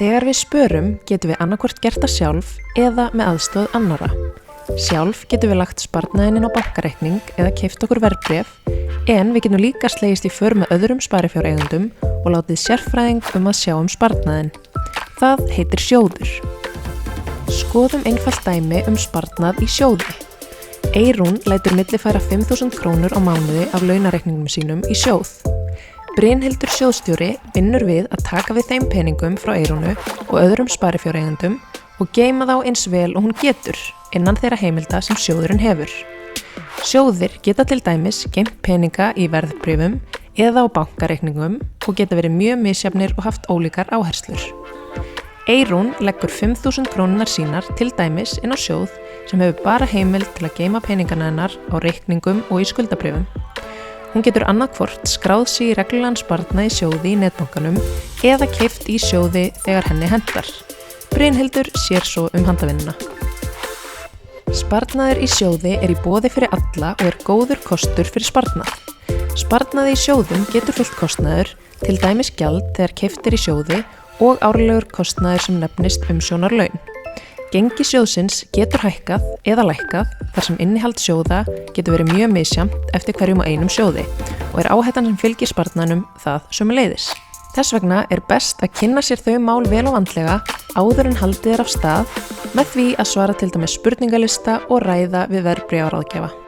Þegar við spörum getum við annarkvort gert það sjálf eða með aðstoð annarra. Sjálf getum við lagt sparnaðinn inn á bankareikning eða keypt okkur verðbréf, en við getum líka slegist í för með öðrum sparifjáreigendum og látið sérfræðing að sjá sparnaðinn. Það heitir sjóður. Skoðum einfalt dæmi sparnað í sjóði. Eyrún lætur millifæra 5.000 krónur á mánuði af launareikningum sínum í sjóð. Brynhildur sjóðstjóri vinnur við að taka við þeim peningum frá Eyrúnu og öðrum sparifjáreigendum og geyma þá eins vel og hún getur innan þeirra heimilda sem sjóðurinn hefur. Sjóðir geta til dæmis geymt peninga í verðbréfum eða á bankareikningum og geta verið mjög misjafnir og haft ólíkar áherslur. Eyrún leggur 5.000 krónunar sínar til dæmis inn á sjóð sem hefur bara heimild til að geyma peningana hennar á reikningum og í skuldabréfum. Hún getur annarkvort skráð sig í reglulegan sparnað í sjóði í netbankanum eða keypt í sjóði þegar henni hentar. Brynhildur sér svo handavinnuna. Sparnaður í sjóði í boði fyrir alla og góður kostur fyrir sparnað. Sparnaði í sjóðum getur fylgt kostnaður, til dæmis gjald þegar keypt í sjóði og árlegur kostnaður sem nefnist umsjónarlaun. Gengi sjóðsins getur hækkað eða lækkað þar sem innihald sjóða getur verið mjög misjafnt eftir hverjum á einum sjóði og áhættan sem fylgir sparnaðinum það sömuleiðis. Þess vegna best að kynna sér þau mál vel og vandlega áður en haldið af stað með því að svara til dæmis spurningalista og ræða við verðbréfaráðgjafa.